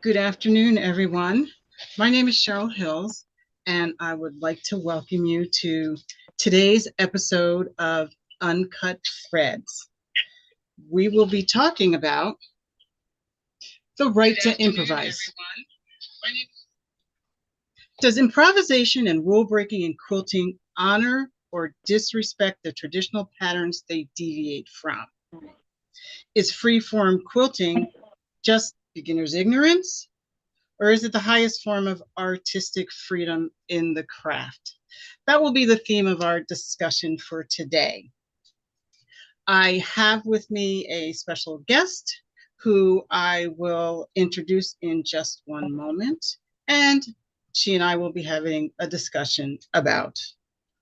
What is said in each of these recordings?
Good afternoon, everyone. My name is Cheryl Hills, and I would like to welcome you to today's episode of Uncut Threads. We will be talking about the right to improvise. Does improvisation and rule breaking in quilting honor or disrespect the traditional patterns they deviate from? Is free-form quilting just beginner's ignorance? Or is it the highest form of artistic freedom in the craft? That will be the theme of our discussion for today. I have with me a special guest who I will introduce in just one moment. And she and I will be having a discussion about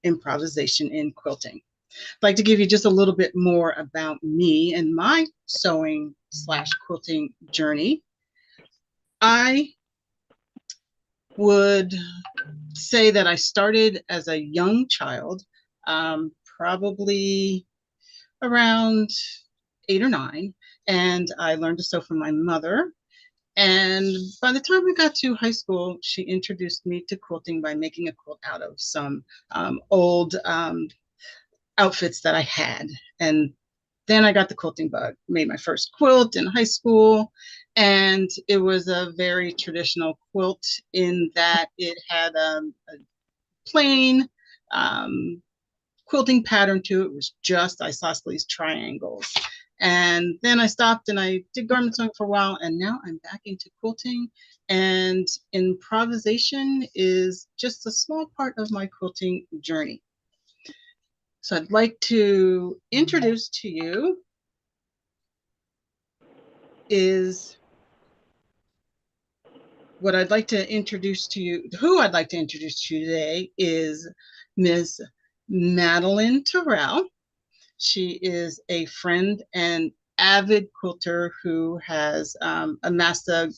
improvisation in quilting. I'd like to give you just a little bit more about me and my sewing/quilting journey. I would say that I started as a young child, probably around 8 or 9, and I learned to sew from my mother. And by the time I got to high school, she introduced me to quilting by making a quilt out of some old outfits that I had. And then I got the quilting bug, made my first quilt in high school, and it was a very traditional quilt in that it had a plain quilting pattern to it. It was just isosceles triangles. And then I stopped and I did garment sewing for a while, and now I'm back into quilting. And improvisation is just a small part of my quilting journey. So I'd like to introduce to you is what I'd like to introduce to you, who I'd like to introduce to you today is Ms. Madeline Terrell. She is a friend and avid quilter who has amassed a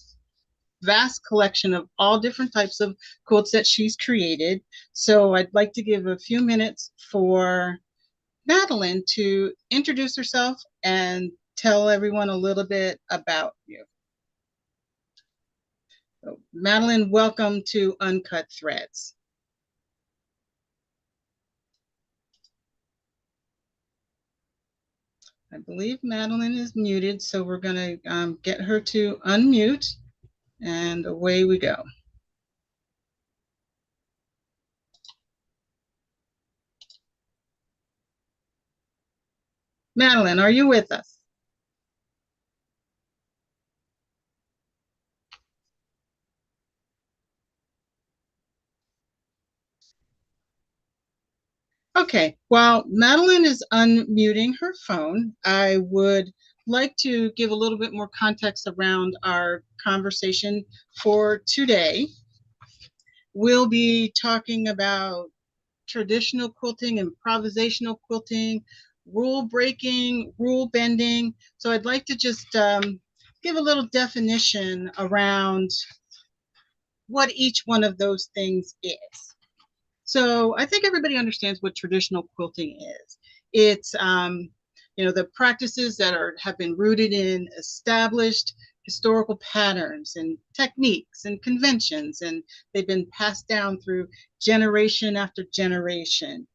vast collection of all different types of quilts that she's created. So I'd like to give a few minutes for Madeline to introduce herself and tell everyone a little bit about you. So, Madeline, welcome to Uncut Threads. I believe Madeline is muted, so we're going to get her to unmute, and away we go. Madeline, are you with us? Okay, while Madeline is unmuting her phone, I would like to give a little bit more context around our conversation for today. We'll be talking about traditional quilting, improvisational quilting, rule breaking, rule bending. So I'd like to just give a little definition around what each one of those things is. So I think everybody understands what traditional quilting is. It's the practices that have been rooted in established historical patterns and techniques and conventions, and they've been passed down through generation after generation.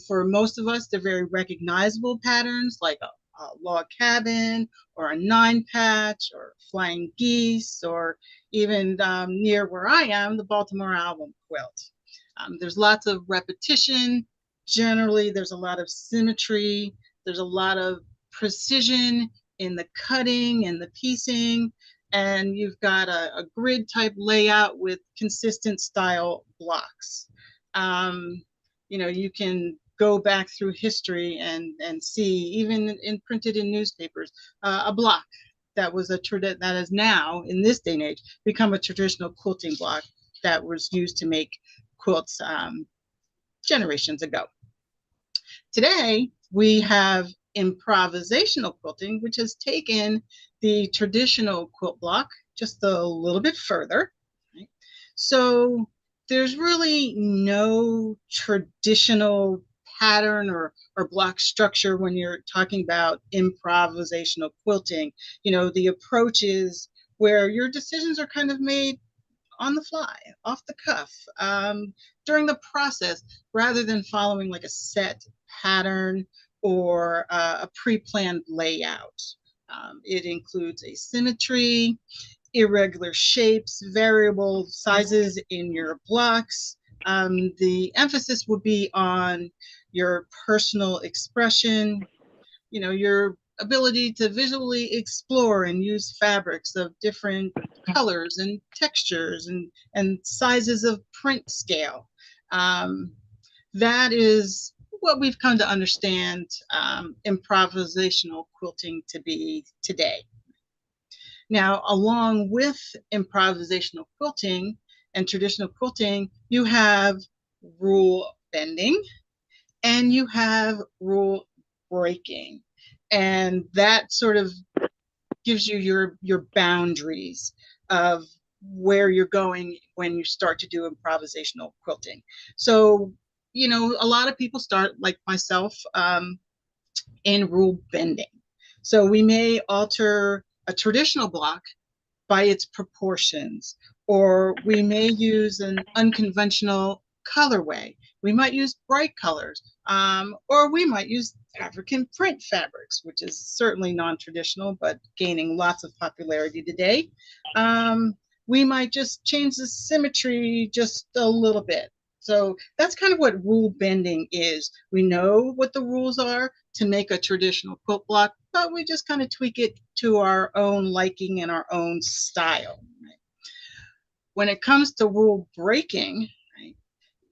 For most of us, they're very recognizable patterns like a log cabin or a 9-patch or flying geese, or even near where I am, the Baltimore Album quilt. There's lots of repetition. Generally, there's a lot of symmetry. There's a lot of precision in the cutting and the piecing. And you've got a grid type layout with consistent style blocks. You can go back through history and see, even printed in newspapers, a block that has now, in this day and age, become a traditional quilting block that was used to make quilts generations ago. Today, we have improvisational quilting, which has taken the traditional quilt block just a little bit further. Right? So there's really no traditional pattern or block structure when you're talking about improvisational quilting. The approach is where your decisions are kind of made on the fly, off the cuff, during the process, rather than following like a set pattern or a pre-planned layout. It includes asymmetry, irregular shapes, variable sizes in your blocks. The emphasis will be on your personal expression, your ability to visually explore and use fabrics of different colors and textures and sizes of print scale. That is what we've come to understand improvisational quilting to be today. Now, along with improvisational quilting and traditional quilting, you have rule bending and you have rule breaking. And that sort of gives you your boundaries of where you're going when you start to do improvisational quilting. So, a lot of people start, like myself, in rule bending. So we may alter a traditional block by its proportions, or we may use an unconventional colorway. We might use bright colors, or we might use African print fabrics, which is certainly non-traditional, but gaining lots of popularity today. We might just change the symmetry just a little bit. So that's kind of what rule bending is. We know what the rules are to make a traditional quilt block, but we just kind of tweak it to our own liking and our own style. Right? When it comes to rule breaking, right,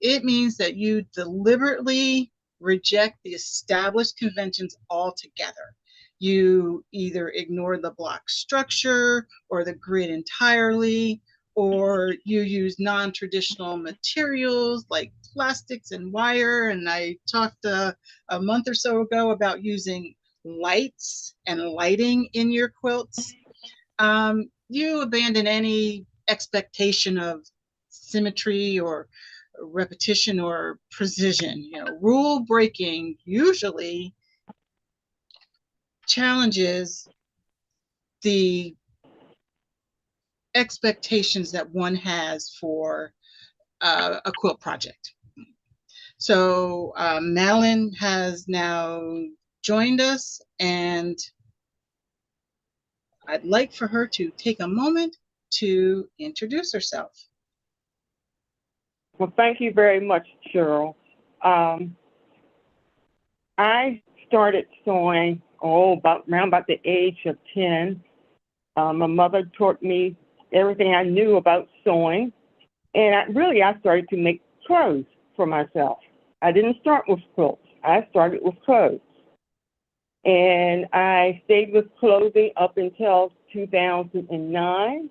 it means that you deliberately reject the established conventions altogether. You either ignore the block structure or the grid entirely, or you use non-traditional materials like plastics and wire. And I talked a month or so ago about using lights and lighting in your quilts. You abandon any expectation of symmetry or repetition or precision. Rule breaking usually challenges the expectations that one has for a quilt project. So Madeline has now joined us, and I'd like for her to take a moment to introduce herself. Well, thank you very much, Cheryl. I started sewing around about the age of 10. My mother taught me everything I knew about sewing, and I started to make clothes for myself. I didn't start with quilts. I started with clothes. And I stayed with clothing up until 2009,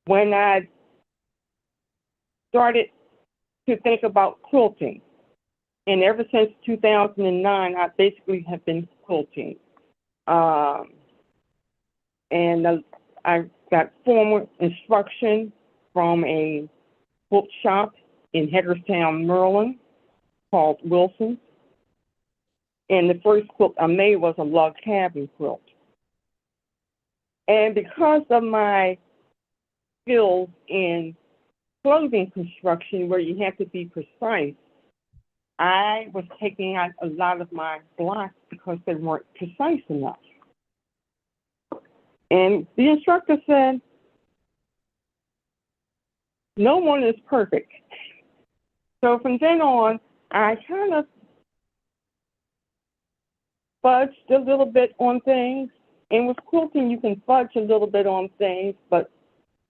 when I started to think about quilting. And ever since 2009, I basically have been quilting. And I got formal instruction from a quilt shop in Hagerstown, Maryland, called Wilson's. And the first quilt I made was a log cabin quilt. And because of my skills in clothing construction, where you have to be precise, I was taking out a lot of my blocks because they weren't precise enough. And the instructor said, no one is perfect. So from then on, I kind of fudged a little bit on things. And with quilting, you can fudge a little bit on things, but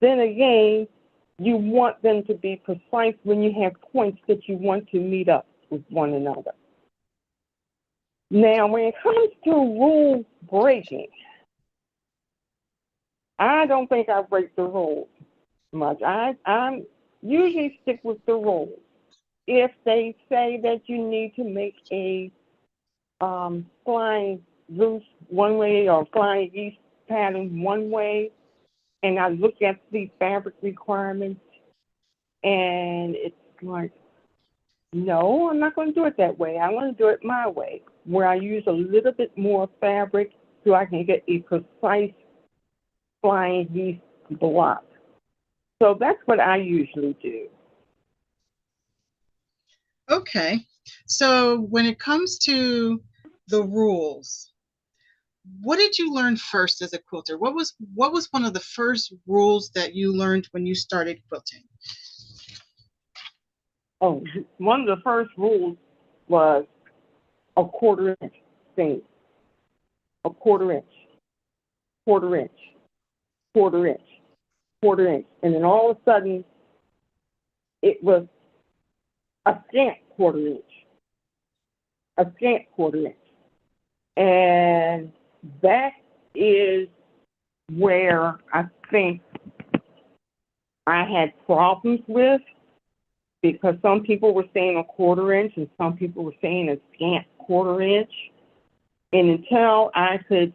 then again, you want them to be precise when you have points that you want to meet up with one another. Now, when it comes to rule breaking, I don't think I break the rules much. I usually stick with the rules. If they say that you need to make a flying loose one way or flying geese pattern one way, and I look at the fabric requirements, and it's like, no, I'm not going to do it that way. I want to do it my way, where I use a little bit more fabric so I can get a precise flying geese block. So that's what I usually do. Okay. So when it comes to the rules, what did you learn first as a quilter? What was one of the first rules that you learned when you started quilting? Oh, one of the first rules was a quarter inch seam, a quarter inch, quarter inch, quarter inch, quarter inch. And then all of a sudden, it was a scant quarter inch, a scant quarter inch. And that is where I think I had problems with, because some people were saying a quarter inch and some people were saying a scant quarter inch. And until I could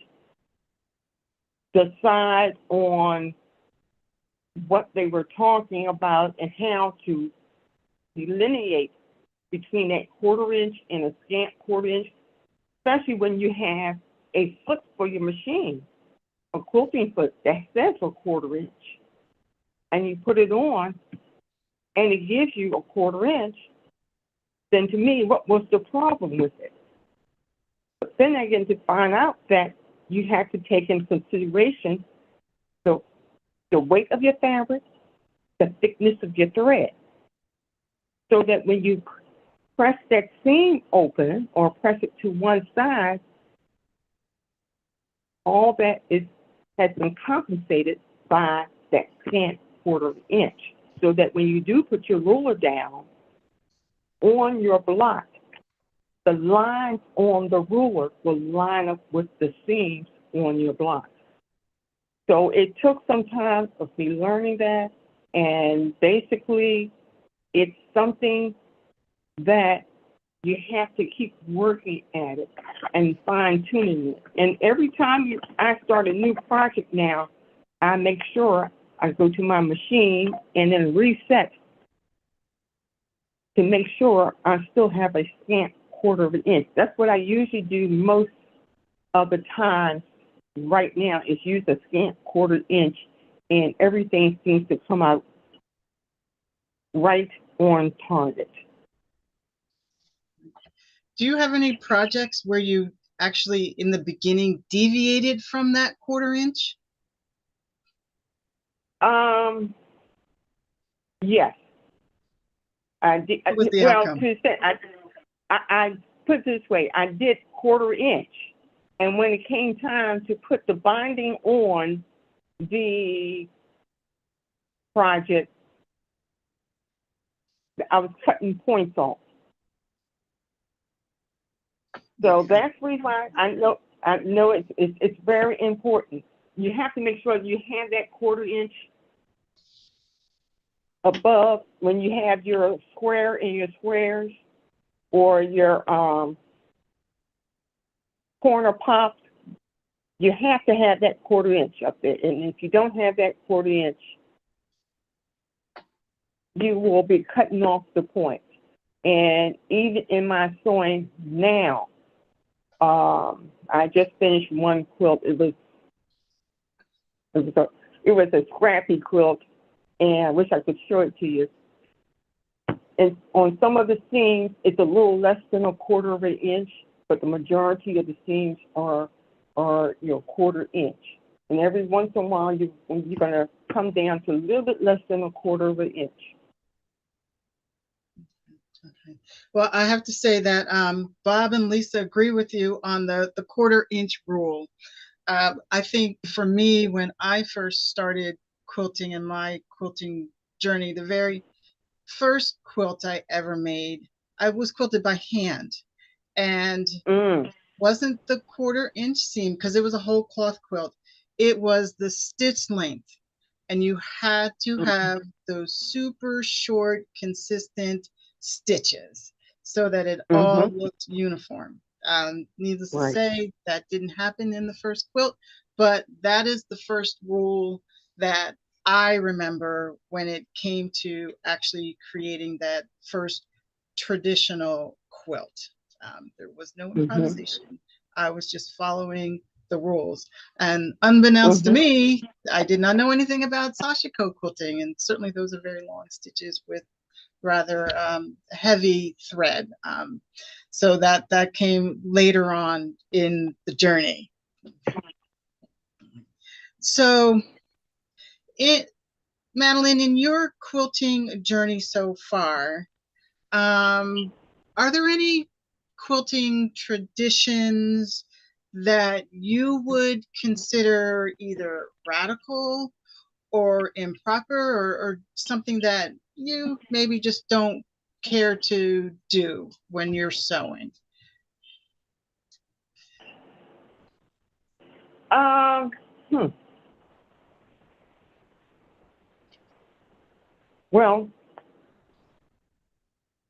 decide on what they were talking about and how to delineate between that quarter inch and a scant quarter inch, especially when you have a foot for your machine, a quilting foot that says a quarter inch, and you put it on and it gives you a quarter inch, then to me, what was the problem with it? But then I get to find out that you have to take into consideration the weight of your fabric, the thickness of your thread, so that when you press that seam open or press it to one side, all that has been compensated by that scant quarter inch, so that when you do put your ruler down on your block, the lines on the ruler will line up with the seams on your block. So it took some time of me learning that, and basically it's something that you have to keep working at it and fine-tuning it. And every time I start a new project now, I make sure I go to my machine and then reset to make sure I still have a scant quarter of an inch. That's what I usually do most of the time right now, is use a scant quarter inch, and everything seems to come out right on target. Do you have any projects where you actually in the beginning deviated from that quarter inch? Yes, I did. What was the Well, outcome? to say, I put it this way: I did quarter inch, and when it came time to put the binding on the project, I was cutting points off. So Okay. that's the reason why I know it's very important. You have to make sure you have that quarter inch above when you have your square in your squares, or your corner pops. You have to have that quarter inch up there. And if you don't have that quarter inch, you will be cutting off the point. And even in my sewing now, I just finished one quilt. It was a scrappy quilt, and I wish I could show it to you. And on some of the seams, it's a little less than a quarter of an inch, but the majority of the seams are quarter inch. And every once in a while, you're going to come down to a little bit less than a quarter of an inch. Okay. Well, I have to say that Bob and Lisa agree with you on the quarter inch rule. I think for me, when I first started quilting in my quilting journey, the very first quilt I ever made, I was quilted by hand, and wasn't the quarter inch seam, because it was a whole cloth quilt. It was the stitch length, and you had to have those super short, consistent stitches so that it all looked uniform. Needless to say, that didn't happen in the first quilt, but that is the first rule that I remember when it came to actually creating that first traditional quilt. There was no improvisation. I was just following the rules. And unbeknownst to Mm-hmm. me, I did not know anything about sashiko quilting, and certainly those are very long stitches with rather heavy thread. So that came later on in the journey. So, Madeline, in your quilting journey so far, are there any quilting traditions that you would consider either radical or improper, or something that you maybe just don't care to do when you're sewing? Um, hmm. Well,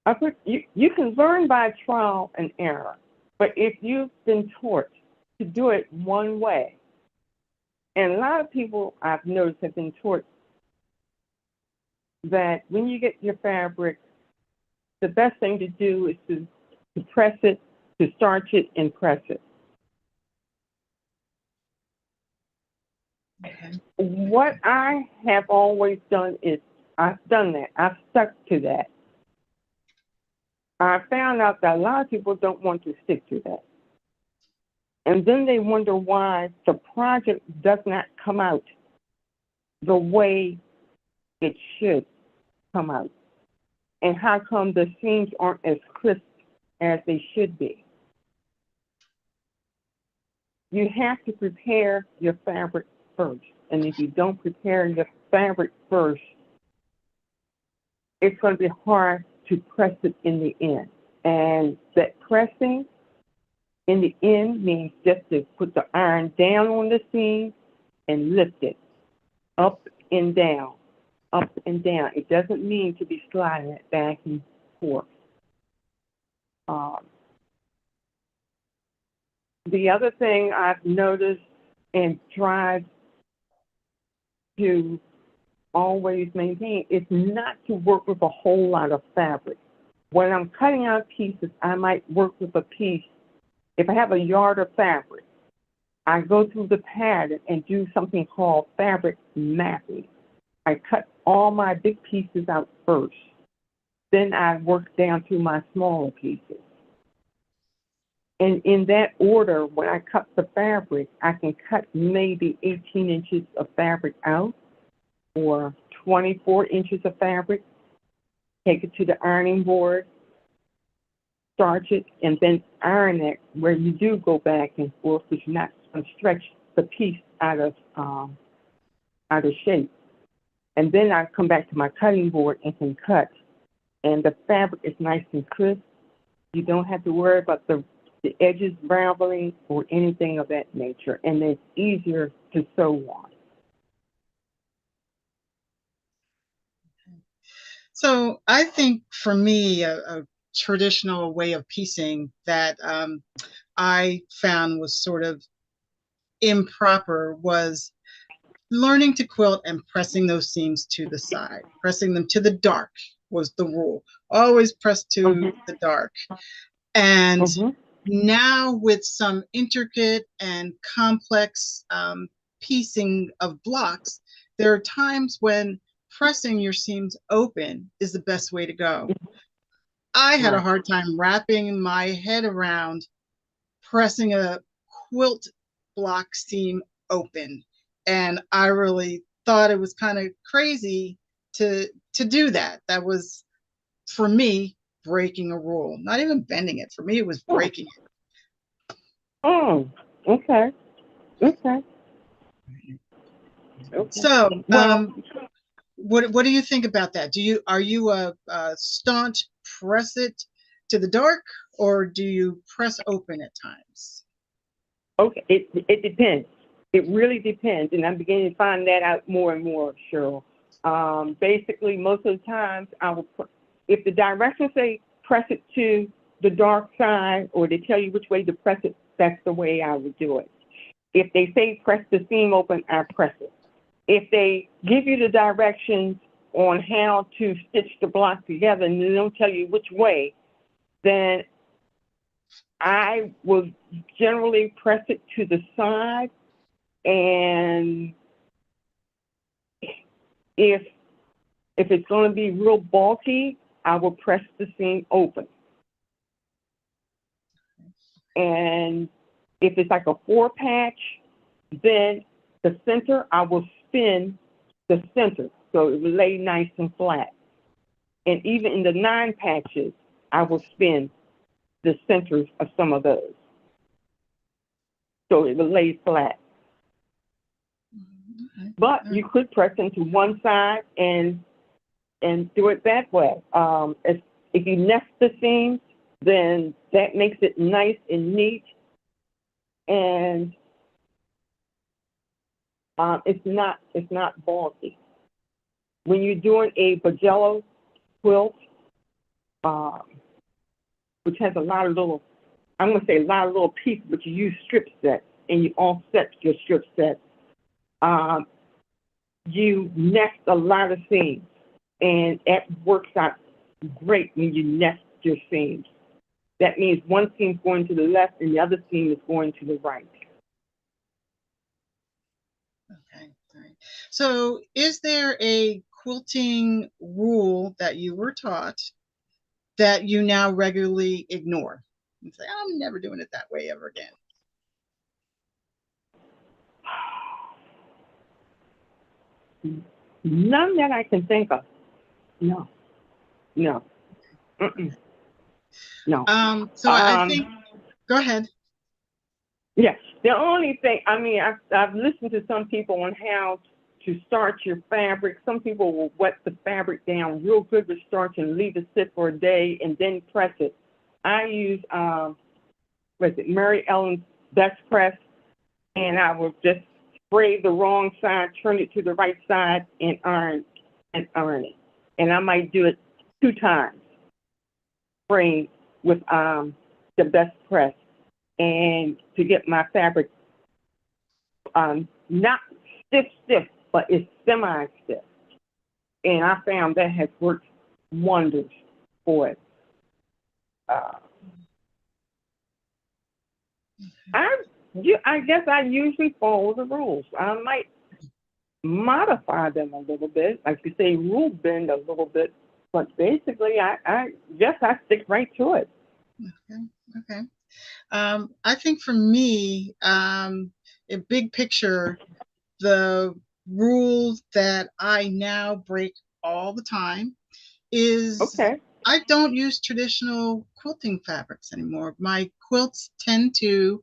I put you can learn by trial and error, but if you've been taught to do it one way, and a lot of people I've noticed have been taught that when you get your fabric, the best thing to do is to press it, to starch it and press it. Okay. What I have always done is I've done that. I've stuck to that. I found out that a lot of people don't want to stick to that. And then they wonder why the project does not come out the way it should come out. And how come the seams aren't as crisp as they should be? You have to prepare your fabric first. And if you don't prepare your fabric first, it's going to be hard to press it in the end. And that pressing in the end means just to put the iron down on the seam and lift it up and down, up and down. It doesn't mean to be sliding it back and forth. The other thing I've noticed and tried to always maintain is not to work with a whole lot of fabric. When I'm cutting out pieces, I might work with a piece. If I have a yard of fabric, I go through the pattern and do something called fabric mapping. I cut all my big pieces out first. Then I work down to my smaller pieces. And in that order, when I cut the fabric, I can cut maybe 18 inches of fabric out or 24 inches of fabric, take it to the ironing board, starch it, and then iron it where you do go back and forth because you're not going to stretch the piece out of shape. And then I come back to my cutting board and can cut. And the fabric is nice and crisp. You don't have to worry about the edges raveling or anything of that nature. And it's easier to sew on. So I think for me, a traditional way of piecing that I found was sort of improper was learning to quilt and pressing those seams to the side. Pressing them to the dark was the rule. Always press to the dark. And now with some intricate and complex piecing of blocks, there are times when pressing your seams open is the best way to go. I had a hard time wrapping my head around pressing a quilt block seam open. And I really thought it was kind of crazy to do that. That was, for me, breaking a rule. Not even bending it. For me, it was breaking it. Oh, okay. Okay. So, what do you think about that? Are you a staunch press it to the dark, or do you press open at times? Okay, it depends. It really depends, and I'm beginning to find that out more and more, Cheryl. Basically, most of the times, if the directions say press it to the dark side, or they tell you which way to press it, that's the way I would do it. If they say press the seam open, I press it. If they give you the directions on how to stitch the block together and they don't tell you which way, then I will generally press it to the side, and if it's going to be real bulky, I will press the seam open. And if it's like a 4-patch, then the center, I will spin the center so it will lay nice and flat. And even in the 9 patches, I will spin the centers of some of those so it will lay flat. But you could press into one side and do it that way. If you nest the seams, then that makes it nice and neat, and it's not bulky. When you're doing a Pagello quilt, which has a lot of little, I'm going to say a lot of little pieces, but you use strip sets, and you offset your strip sets. You nest a lot of seams, and it works out great when you nest your seams. That means one seam is going to the left and the other seam is going to the right. Okay, all right. So is there a quilting rule that you were taught that you now regularly ignore and say, I'm never doing it that way ever again? None that I can think of. No. Mm-mm. No. I think, go ahead. Yes. The only thing, I mean, I've listened to some people on how to starch your fabric. Some people will wet the fabric down real good with starch and leave it sit for a day and then press it. I use, Mary Ellen's Best Press, and I will just spray the wrong side, turn it to the right side, and iron it. And I might do it 2 times, spraying with the Best Press, and to get my fabric not stiff, but it's semi-stiff. And I found that has worked wonders for it. I guess I usually follow the rules. I might modify them a little bit, like you say, rule bend a little bit, but basically, I guess I stick right to it. Okay. I think for me, a big picture, the rule that I now break all the time is I don't use traditional quilting fabrics anymore. My quilts tend to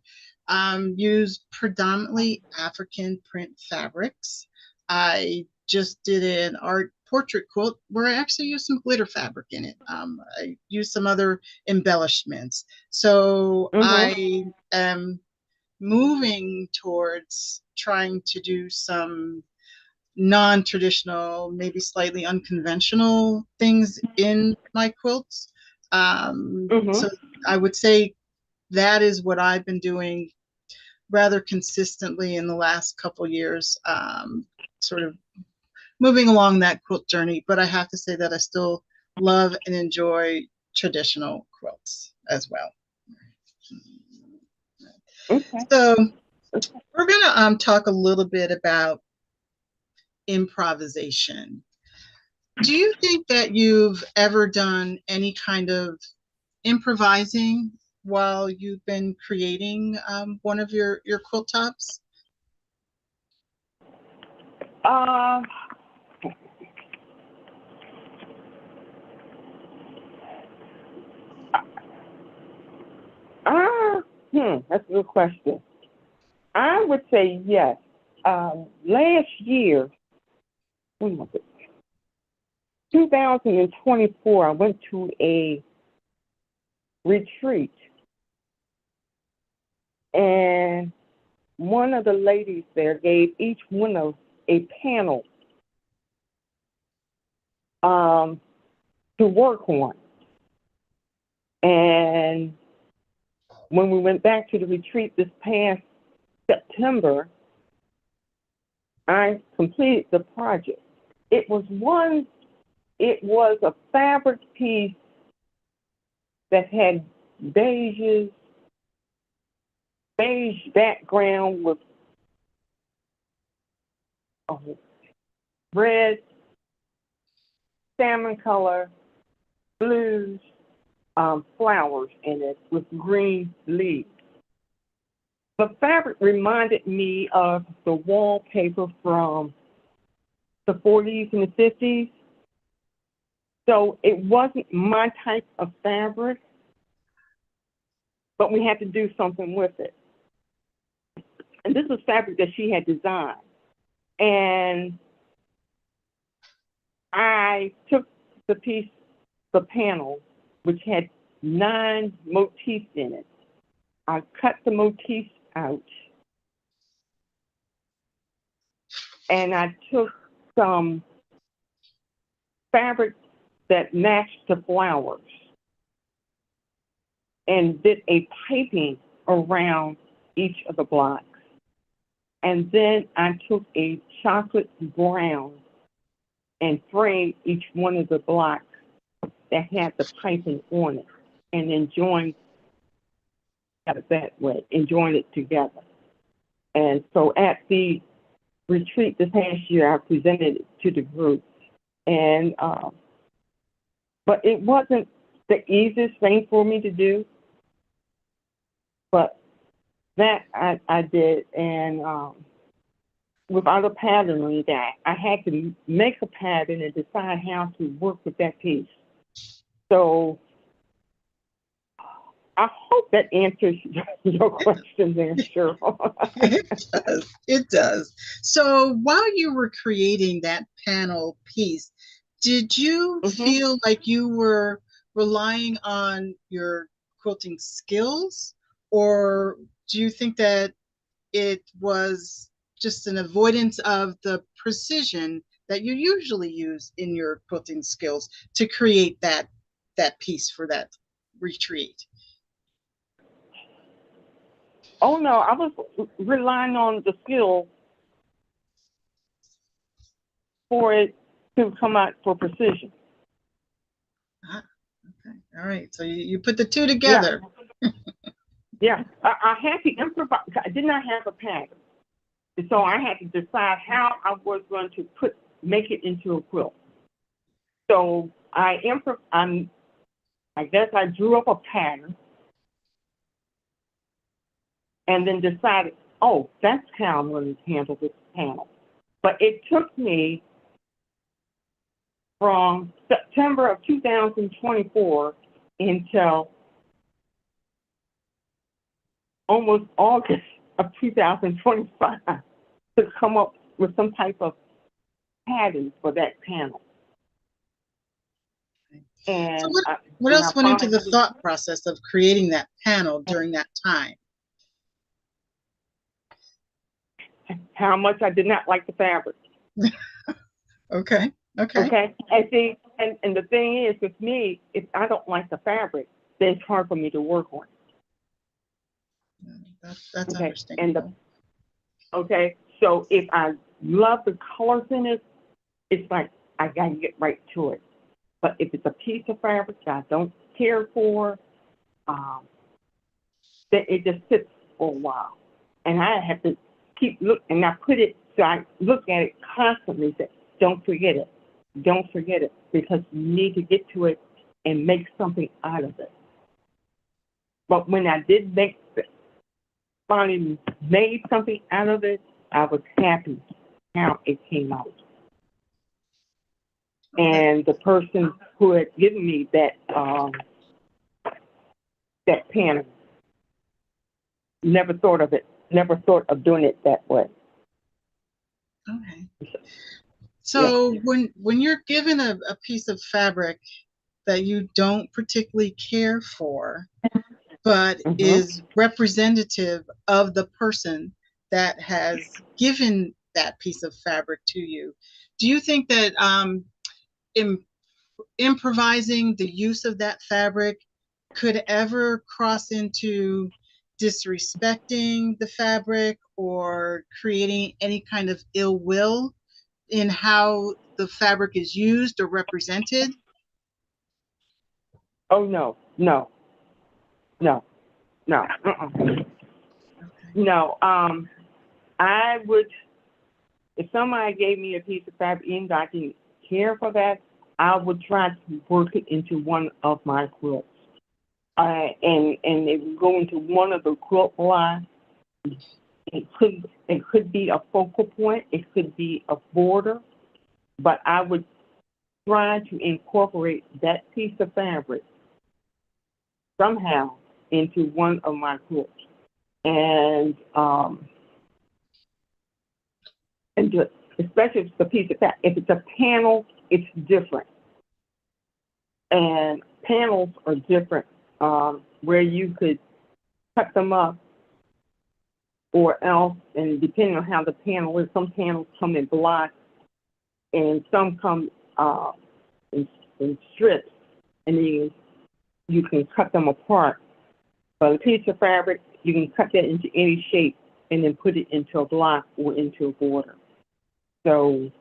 use predominantly African print fabrics. I just did an art portrait quilt where I actually used some glitter fabric in it. I used some other embellishments. So I am moving towards trying to do some non-traditional, maybe slightly unconventional things in my quilts. So I would say that is what I've been doing rather consistently in the last couple years, sort of moving along that quilt journey. But I have to say that I still love and enjoy traditional quilts as well. So we're going to talk a little bit about improvisation. Do you think that you've ever done any kind of improvising while you've been creating one of your quilt tops? That's a good question. I would say yes. Last year, when was it? 2024, I went to a retreat, and one of the ladies there gave each one of a panel to work on. And when we went back to the retreat this past September, I completed the project. It was a fabric piece that had beiges beige background with a red, salmon color, blues, flowers in it with green leaves. The fabric reminded me of the wallpaper from the 40s and the 50s. So it wasn't my type of fabric, but we had to do something with it. And this was fabric that she had designed. And I took the piece, the panel, which had 9 motifs in it. I cut the motifs out. And I took some fabric that matched the flowers and did a piping around each of the blocks. And then I took a chocolate brown and framed each one of the blocks that had the piping on it, and then joined it that way and joined it together. And so at the retreat this past year, I presented it to the group. And but it wasn't the easiest thing for me to do, but that I did. And without a pattern that, I had to make a pattern and decide how to work with that piece. So I hope that answers your question there, Cheryl. It does. So while you were creating that panel piece, did you feel like you were relying on your quilting skills, or do you think that it was just an avoidance of the precision that you usually use in your quilting skills to create that piece for that retreat? Oh no, I was relying on the skill for it to come out for precision. Okay, all right. So you put the two together. Yeah, I had to improvise. I did not have a pattern, so I had to decide how I was going to make it into a quilt. So I guess I drew up a pattern, and then decided, oh, that's how I'm going to handle this panel. But it took me from September of 2024 until almost August of 2025 to come up with some type of pattern for that panel. And so what else went into the thought process of creating that panel during that time? How much I did not like the fabric. Okay. And see, and the thing is, with me, if I don't like the fabric, then it's hard for me to work on it. That's understandable. So if I love the colors in it, it's like I gotta get right to it. But if it's a piece of fabric that I don't care for, then it just sits for a while, and I have to keep looking. And I put it, so I look at it constantly. Say, don't forget it, because you need to get to it and make something out of it. But when I did finally made something out of it, I was happy how it came out. And the person who had given me that panel never thought of doing it that way. Okay. So when you're given a piece of fabric that you don't particularly care for, but is representative of the person that has given that piece of fabric to you, do you think that improvising the use of that fabric could ever cross into disrespecting the fabric or creating any kind of ill will in how the fabric is used or represented? Oh, no. No, I would, if somebody gave me a piece of fabric and I didn't care for that, I would try to work it into one of my quilts. And it would go into one of the quilt lines. It could be a focal point, it could be a border, but I would try to incorporate that piece of fabric somehow into one of my quilts. And do it, especially if it's a piece of fabric. If it's a panel, it's different. And panels are different, where you could cut them up or else, and depending on how the panel is, some panels come in blocks and some come in strips, and then you can cut them apart. But a piece of fabric, you can cut that into any shape and then put it into a block or into a border. So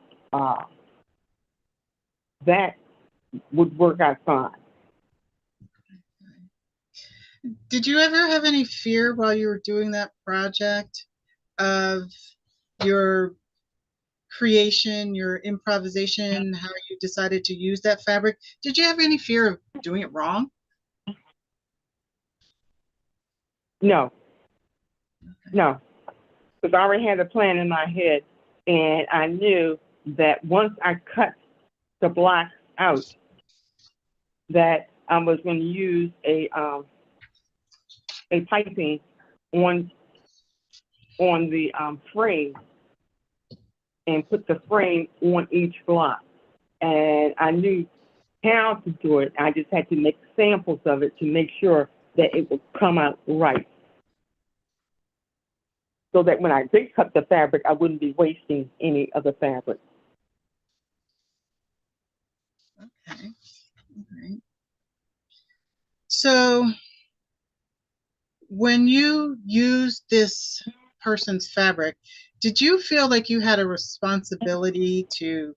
that would work out fine. Did you ever have any fear while you were doing that project of your creation, your improvisation, how you decided to use that fabric? Did you have any fear of doing it wrong? No, because I already had a plan in my head, and I knew that once I cut the blocks out, that I was going to use a piping on the frame and put the frame on each block. And I knew how to do it. I just had to make samples of it to make sure that it would come out right. So that when I did cut the fabric, I wouldn't be wasting any of the fabric. Okay. All right. So when you used this person's fabric, did you feel like you had a responsibility to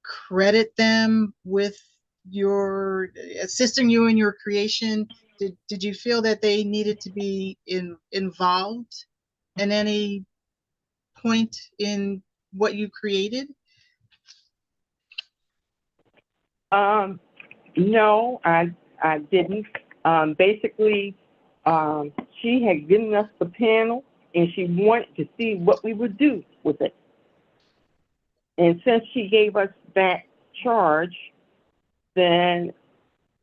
credit them with your assisting you in your creation? Did you feel that they needed to be involved in any point in what you created? No, I didn't. Basically, she had given us the panel, and she wanted to see what we would do with it. And since she gave us that charge, then,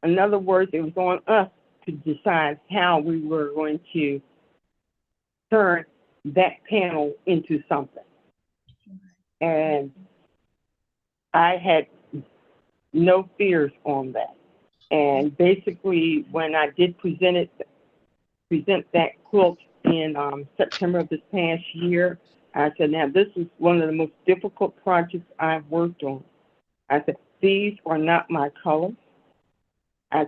in other words, it was on us to decide how we were going to turn that panel into something. And I had no fears on that. And basically, when I did present that quilt in September of this past year, I said, now this is one of the most difficult projects I've worked on. I said, these are not my colors. I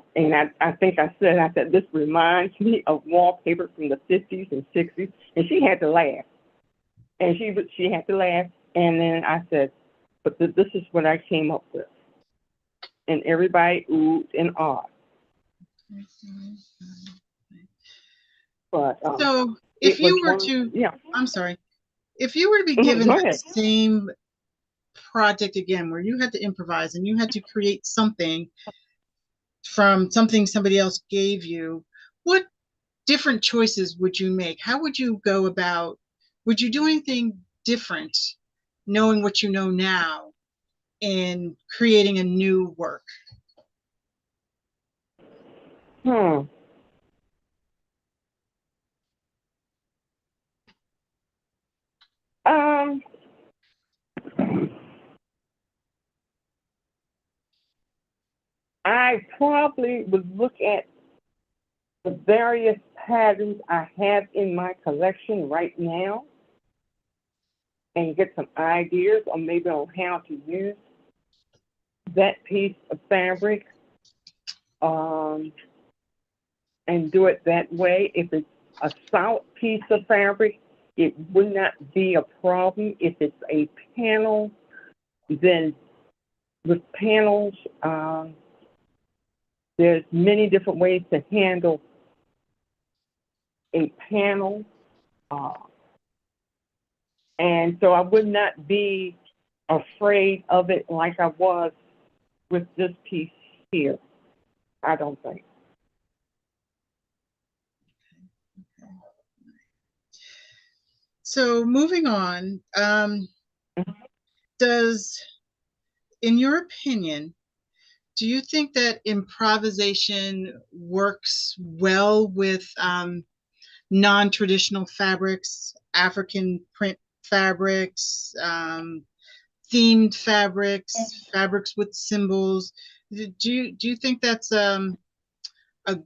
think I said, this reminds me of wallpaper from the 50s and 60s. And she had to laugh. And she had to laugh. And then I said, but this is what I came up with. And everybody oohed and awed. But so if you were to, I'm sorry, if you were to be given the same project again, where you had to improvise and you had to create something from something somebody else gave you, what different choices would you make? How would you go about, would you do anything different knowing what you know now in creating a new work? I probably would look at the various patterns I have in my collection right now and get some ideas or maybe on how to use that piece of fabric and do it that way. If it's a solid piece of fabric, it would not be a problem. If it's a panel, then with panels, there's many different ways to handle a panel. And so I would not be afraid of it like I was with this piece here. I don't think. So moving on, does, in your opinion, do you think that improvisation works well with non-traditional fabrics, African print fabrics, themed fabrics, fabrics with symbols? Do you think that's a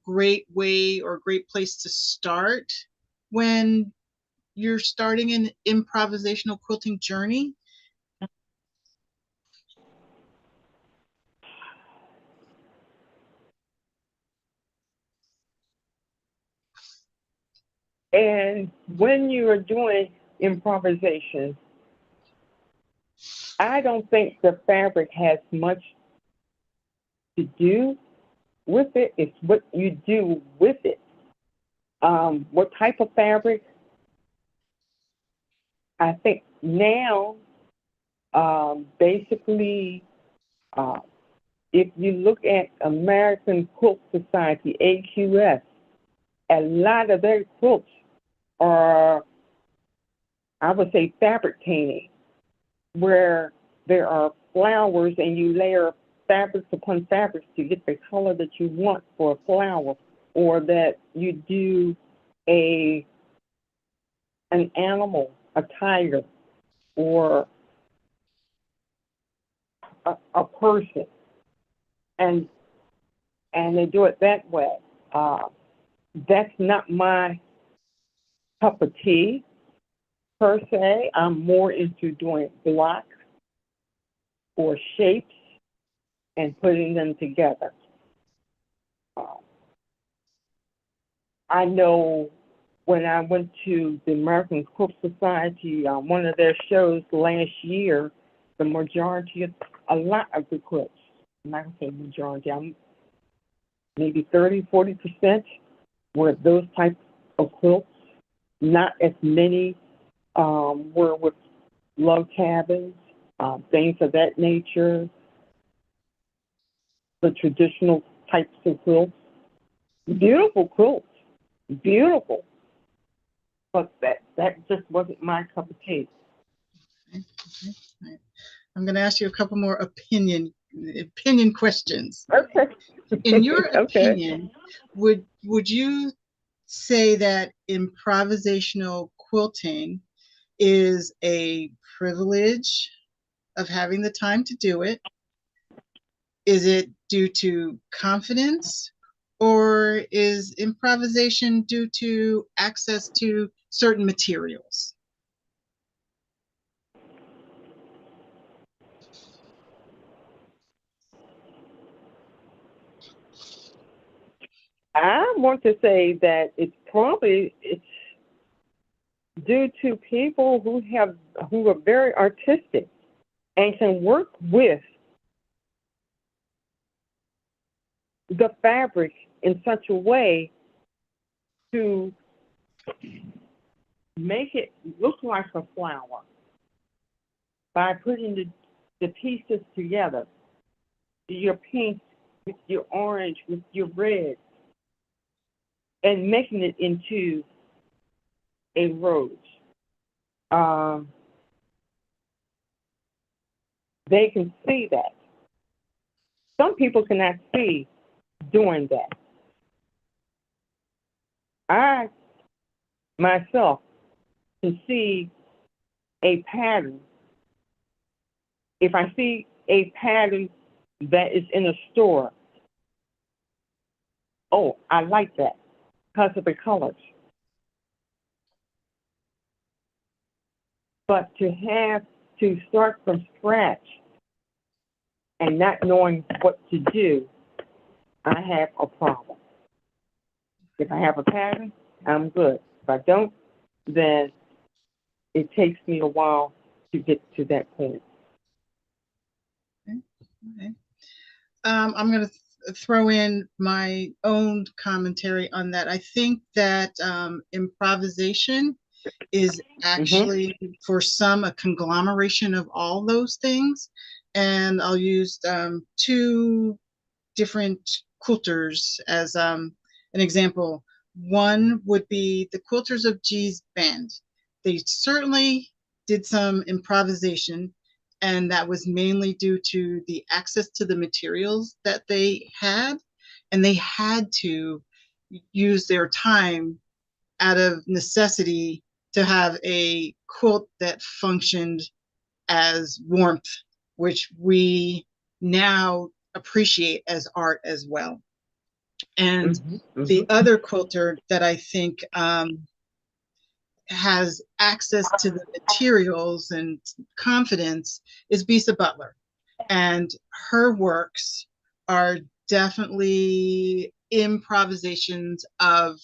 great way or a great place to start when you're starting an improvisational quilting journey? And when you are doing improvisation, I don't think the fabric has much to do with it. It's what you do with it. What type of fabric? I think now, basically, uh, if you look at American Quilt Society, AQS, a lot of their quilts are, I would say, fabric painting, where there are flowers and you layer fabrics upon fabrics to get the color that you want for a flower, or that you do a an animal, a tiger, or a person, and they do it that way. Uh, that's not my cup of tea per se. I'm more into doing blocks or shapes and putting them together. Uh, I know when I went to the American Quilt Society, one of their shows last year, the majority of, a lot of the quilts, I'm not going to say majority, maybe 30–40% were those types of quilts. Not as many were with log cabins, things of that nature, the traditional types of quilts. Beautiful quilts, beautiful. But that just wasn't my cup of tea. Okay, okay. I'm going to ask you a couple more opinion questions. Okay. In your Okay. opinion, would you say that improvisational quilting is a privilege of having the time to do it? Is it due to confidence, or is improvisation due to access to certain materials? I want to say that it's due to people who are very artistic and can work with the fabric in such a way to make it look like a flower by putting the pieces together. Your pink with your orange with your red and making it into a rose. Um, they can see that. Some people cannot see doing that. I myself can see a pattern. If I see a pattern that is in a store, oh, I like that because of the colors. But to have to start from scratch and not knowing what to do, I have a problem. If I have a pattern, I'm good. If I don't, then it takes me a while to get to that point. Okay. Okay. I'm going to throw in my own commentary on that. I think that improvisation is actually, for some, a conglomeration of all those things. And I'll use two different quilters as an example. One would be the Quilters of G's band. They certainly did some improvisation, and that was mainly due to the access to the materials that they had, and they had to use their time out of necessity to have a quilt that functioned as warmth, which we now appreciate as art as well. And the other quilter that I think has access to the materials and confidence is Bisa Butler. And her works are definitely improvisations of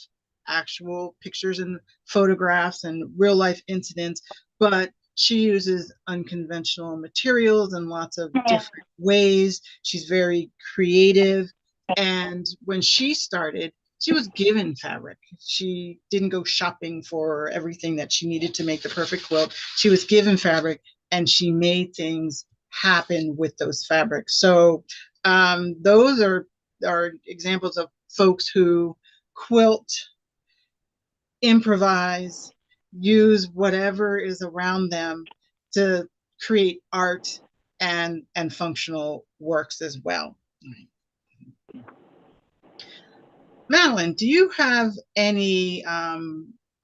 actual pictures and photographs and real life incidents, but she uses unconventional materials in lots of different ways. She's very creative. And when she started, she was given fabric. She didn't go shopping for everything that she needed to make the perfect quilt. She was given fabric and she made things happen with those fabrics. So those are examples of folks who quilt, improvise, use whatever is around them to create art and functional works as well. Madeline, do you have any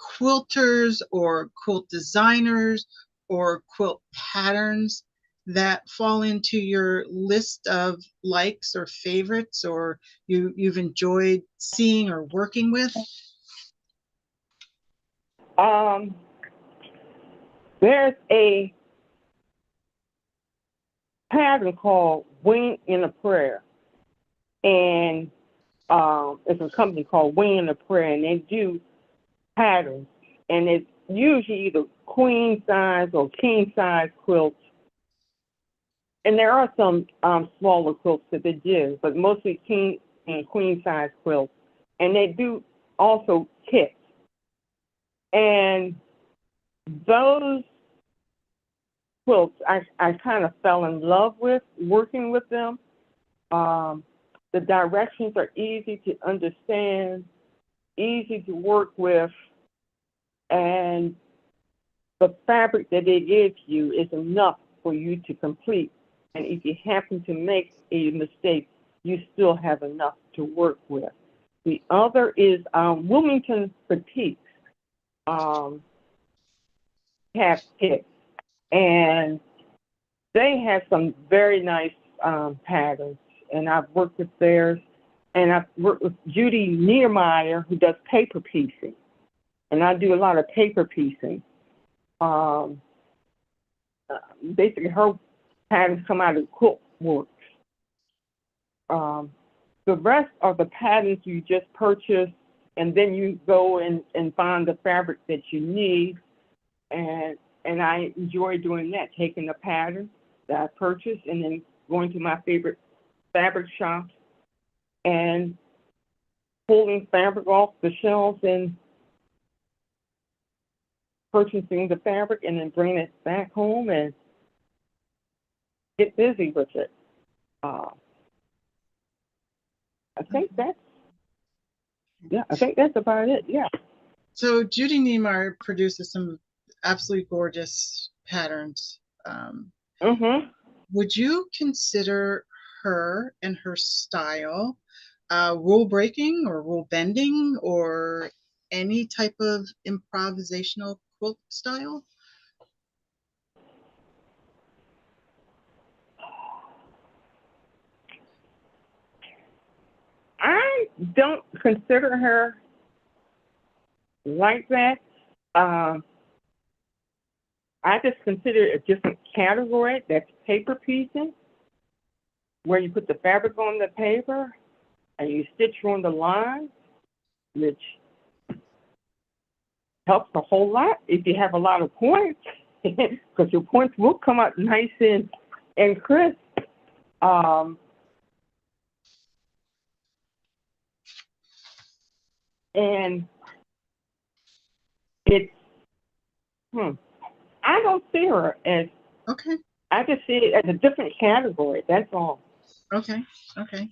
quilters or quilt designers or quilt patterns that fall into your list of likes or favorites, or you've enjoyed seeing or working with? There's a pattern called Wing in a Prayer, and it's a company called Wing in a Prayer, and they do patterns, and it's usually either queen size or king size quilts. And there are some smaller quilts that they do, but mostly king and queen size quilts. And they do also kits. And those quilts, I kind of fell in love with working with them. The directions are easy to understand, easy to work with, and the fabric that they give you is enough for you to complete. And if you happen to make a mistake, you still have enough to work with. The other is Wilmington Boutiques have kits, and they have some very nice patterns, and I've worked with theirs. And I've worked with Judy Niemeyer, who does paper piecing, and I do a lot of paper piecing. Basically, her patterns come out of Quilt Works. The rest are the patterns you just purchase, and then you go and find the fabric that you need. And I enjoy doing that, taking the pattern that I purchased and then going to my favorite fabric shops and pulling fabric off the shelves and purchasing the fabric and then bringing it back home and get busy with it. I think that's about it. Yeah. So Judy Niemeyer produces some absolutely gorgeous patterns. Would you consider her and her style rule breaking or rule bending or any type of improvisational quilt style? I don't consider her like that. I just consider it a different category. That's paper piecing, where you put the fabric on the paper and you stitch on the line, which helps a whole lot if you have a lot of points, because your points will come out nice and crisp. And it's Hmm. I don't see her as, Okay. I just see it as a different category. That's all. Okay. Okay.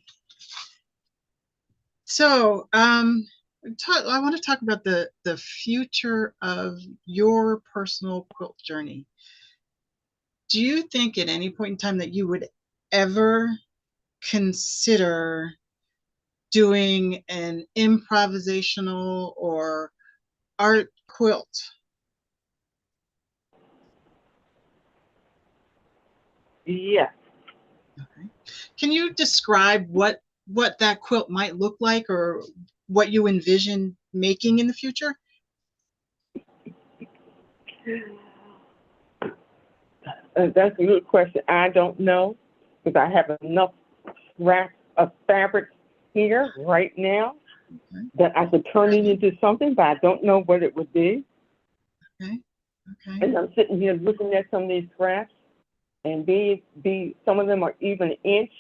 So, I want to talk about the future of your personal quilt journey. Do you think at any point in time that you would ever consider doing an improvisational or art quilt? Yes. Okay. Can you describe what that quilt might look like or what you envision making in the future? That's a good question. I don't know because I have enough scraps of fabric here right now Okay. that I could turn it into something, but I don't know what it would be. Okay. Okay. And I'm sitting here looking at some of these scraps, and some of them are even an inch.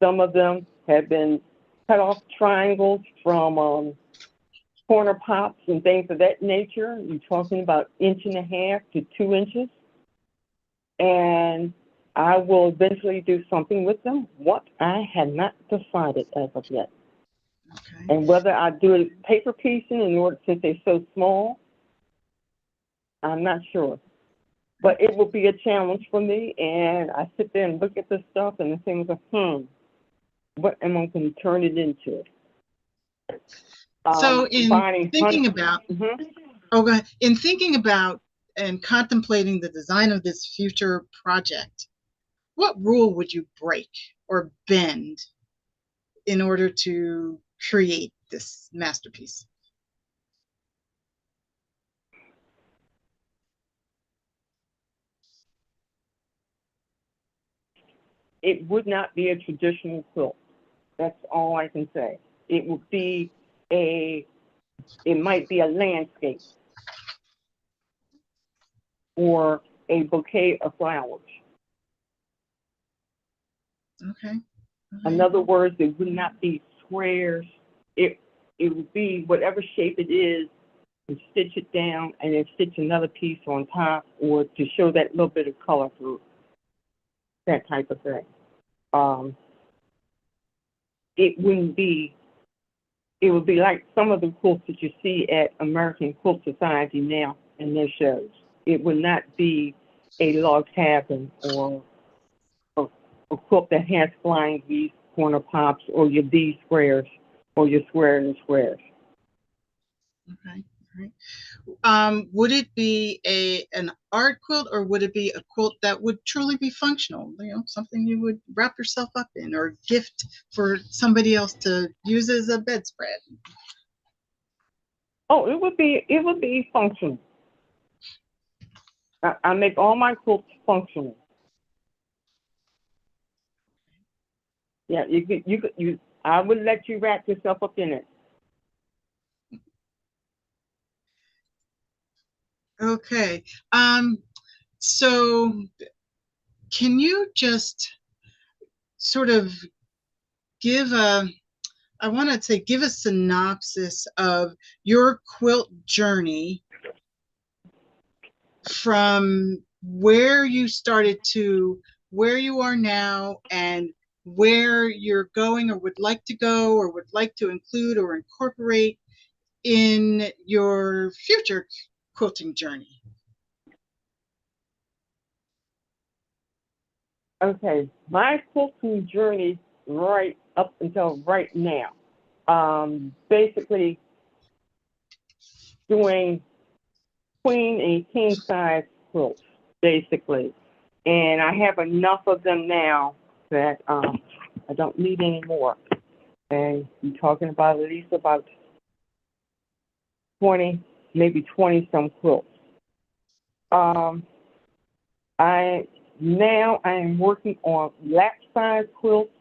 Some of them have been cut off triangles from corner pops and things of that nature. You're talking about 1.5 to 2 inches. And I will eventually do something with them. What I had not decided as of yet. Okay. And whether I do it paper piecing in order, since they're so small, I'm not sure. But it will be a challenge for me, and I sit there and look at this stuff and the things are, what am I going to turn it into? So in thinking about, Mm-hmm. oh, go ahead. In thinking about and contemplating the design of this future project, what rule would you break or bend in order to create this masterpiece? It would not be a traditional quilt. That's all I can say. It would be it might be a landscape or a bouquet of flowers. Okay. In Okay. other words, it would not be squares. It it would be whatever shape it is, and stitch it down and then stitch another piece on top or to show that little bit of color through that type of thing. Um, it wouldn't be it would be like some of the quilts that you see at American Quilt Society now in their shows. It would not be a log cabin or a quilt that has flying V corner pops or your V squares or your square and squares. Okay. All right. Would it be an art quilt or would it be a quilt that would truly be functional? You know, something you would wrap yourself up in or gift for somebody else to use as a bedspread? Oh, it would be functional. I make all my quilts functional. Yeah, you. I would let you wrap yourself up in it. Okay. So can you just sort of give I want to say, give a synopsis of your quilt journey from where you started to where you are now and where you're going or would like to go or would like to include or incorporate in your future quilting journey. Okay, my quilting journey right up until right now, basically doing queen and king size quilts, basically, and I have enough of them now that I don't need any more. And you're talking about at least about 20, maybe 20 some quilts. Um, I I am working on lap size quilts,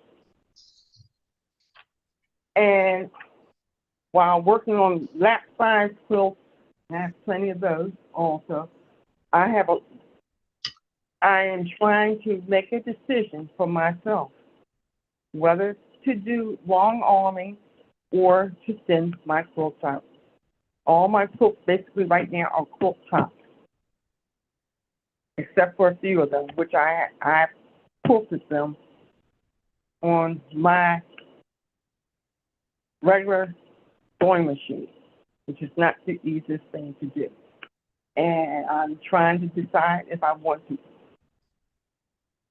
and while working on lap size quilts, I have plenty of those also. I have a I am trying to make a decision for myself whether to do long arming or to send my quilts out. All my quilts basically right now are quilt tops. except for a few of them, which I quilted them on my regular sewing machine, which is not the easiest thing to do. And I'm trying to decide if I want to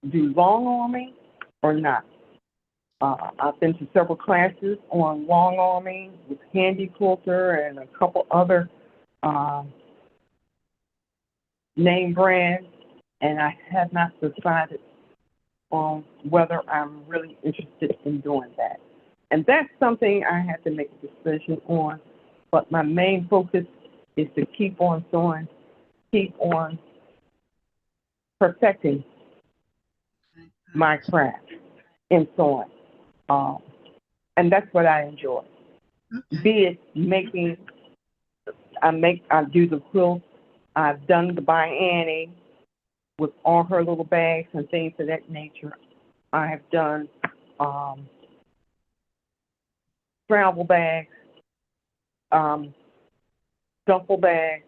do long arming or not. I've been to several classes on long arming with Handy Quilter and a couple other name brands, and I have not decided on whether I'm really interested in doing that. And that's something I have to make a decision on, but my main focus is to keep on sewing, keep on perfecting my craft in sewing. And that's what I enjoy. Okay. Be it making, I do the quilts. I've done the by Annie with all her little bags and things of that nature. I have done travel bags, duffel bags,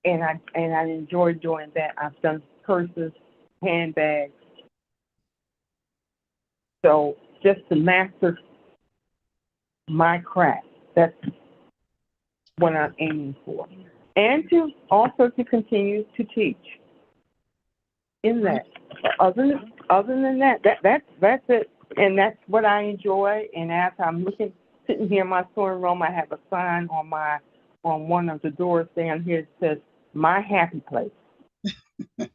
and I enjoy doing that. I've done purses, handbags. So just to master my craft, that's what I'm aiming for. And to also to continue to teach in that. Other than that, that's it. And that's what I enjoy. And as I'm sitting here in my sewing room, I have a sign on one of the doors down here that says "My Happy Place." I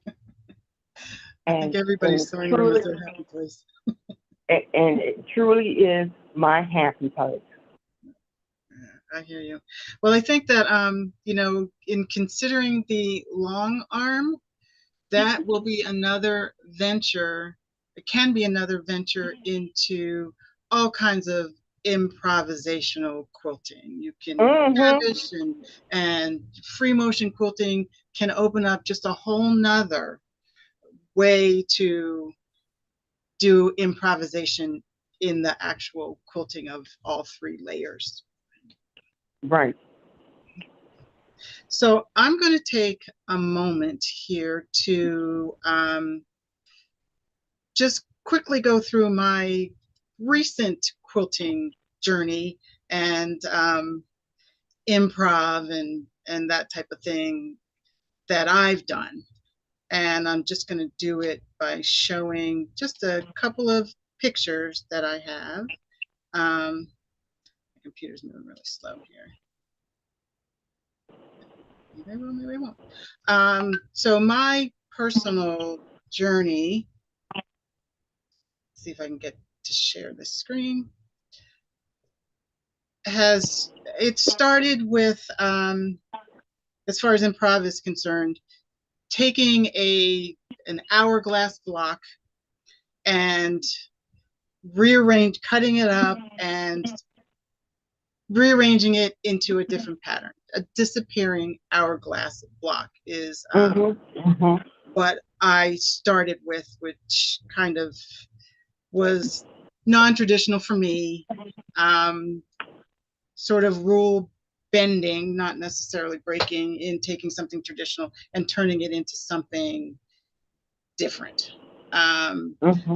think everybody's sewing room is their happy place. And it truly is my happy place. I hear you. Well, I think that in considering the long arm, that will be another venture. It can be another venture into all kinds of improvisational quilting. You can establish and free motion quilting can open up just a whole nother way to do improvisation in the actual quilting of all three layers. Right. So I'm going to take a moment here to just quickly go through my recent quilting journey and improv and that type of thing that I've done. And I'm just going to do it by showing just a couple of pictures that I have. My computer's moving really slow here. Maybe I will, maybe I won't. So my personal journey, see if I can get to share the screen, it started with, as far as improv is concerned, taking an hourglass block and cutting it up and rearranging it into a different pattern. A disappearing hourglass block is what I started with, which kind of was non-traditional for me, sort of rule bending, not necessarily breaking, in taking something traditional and turning it into something different.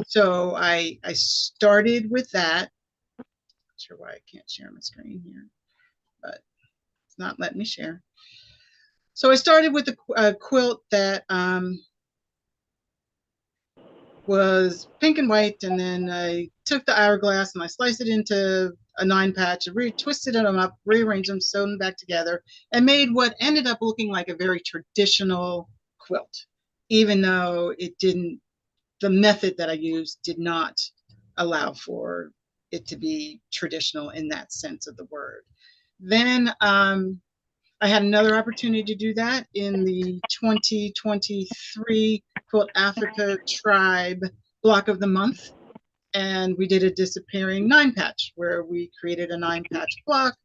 So I started with that. Not sure why I can't share my screen here, but it's not letting me share. So I started with a quilt that was pink and white, and then I took the hourglass and I sliced it into a 9-patch, twisted them up, rearranged them, sewed them back together, and made what ended up looking like a very traditional quilt, even though it didn't, the method that I used did not allow for it to be traditional in that sense of the word. Then I had another opportunity to do that in the 2023 Quilt Africa Tribe Block of the Month. And we did a disappearing 9-patch where we created a 9-patch block,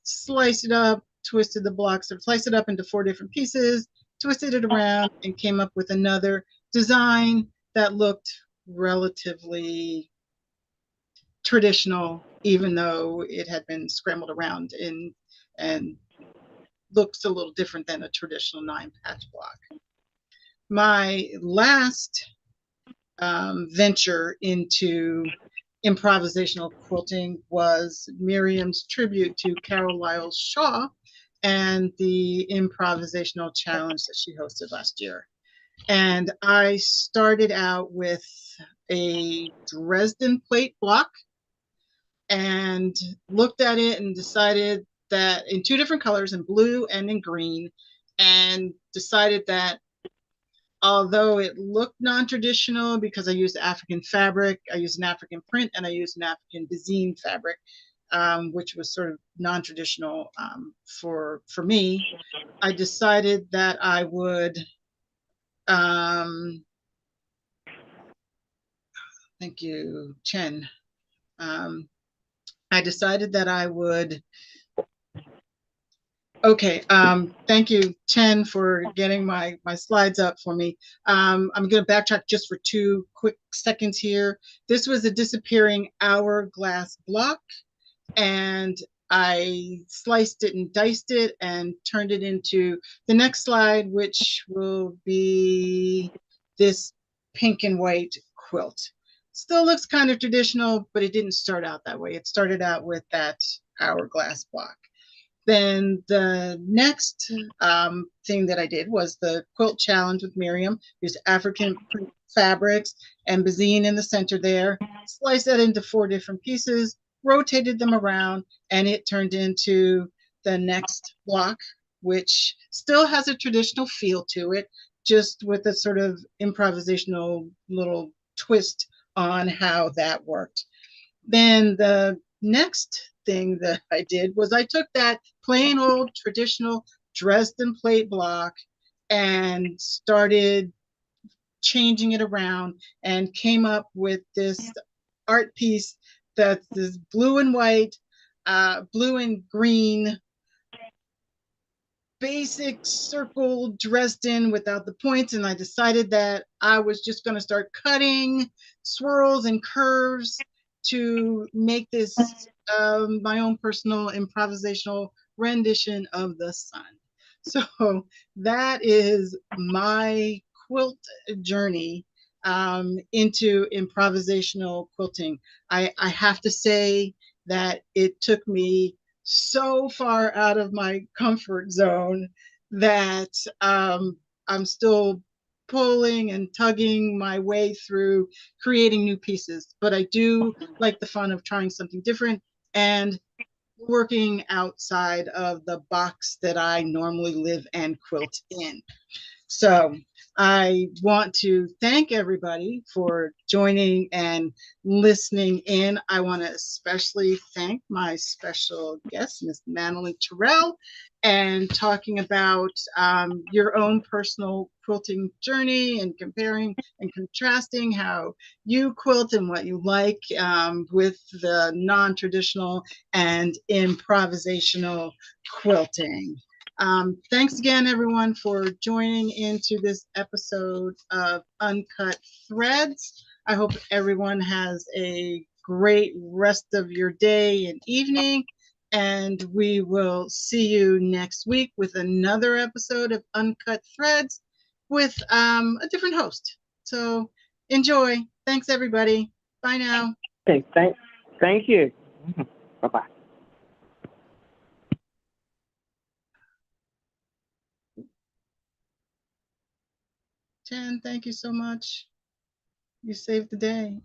sliced it up, twisted the blocks, or sliced it up into 4 different pieces, twisted it around, and came up with another design that looked relatively traditional, even though it had been scrambled around and looks a little different than a traditional 9-patch block. My last venture into improvisational quilting was Miriam's tribute to Carol Lyle Shaw and the improvisational challenge that she hosted last year. And I started out with a Dresden plate block and looked at it and decided that in two different colors, in blue and in green, and decided that although it looked non-traditional because I used African fabric, I used an African print, and I used an African Bazine fabric, which was sort of non-traditional for me. I decided that I would, thank you, Chen. I decided that I would. Okay, thank you, Chen, for getting my slides up for me. I'm going to backtrack just for 2 quick seconds here. This was a disappearing hourglass block, and I sliced it and diced it and turned it into the next slide, which will be this pink and white quilt. Still looks kind of traditional, but it didn't start out that way. It started out with that hourglass block. Then the next thing that I did was the quilt challenge with Miriam. Used African fabrics and Bazine in the center there. Sliced that into 4 different pieces, rotated them around, and it turned into the next block, which still has a traditional feel to it, just with a sort of improvisational little twist on how that worked. Then the next thing that I did was I took that plain old traditional Dresden plate block and started changing it around and came up with this art piece that's this blue and white, blue and green, basic circle Dresden without the points. And I decided that I was just going to start cutting swirls and curves to make this my own personal improvisational rendition of the sun. So that is my quilt journey into improvisational quilting. I have to say that it took me so far out of my comfort zone that I'm still pulling and tugging my way through creating new pieces. But I do like the fun of trying something different and working outside of the box that I normally live and quilt in. So I want to thank everybody for joining and listening in. I want to especially thank my special guest, Miss Madeline Terrell, and talking about your own personal quilting journey and comparing and contrasting how you quilt and what you like with the non-traditional and improvisational quilting. Thanks again, everyone, for joining into this episode of Uncut Threads. I hope everyone has a great rest of your day and evening, and we will see you next week with another episode of Uncut Threads with a different host. So enjoy. Thanks, everybody. Bye now. Okay, thank you. Bye-bye. Jen, thank you so much. You saved the day.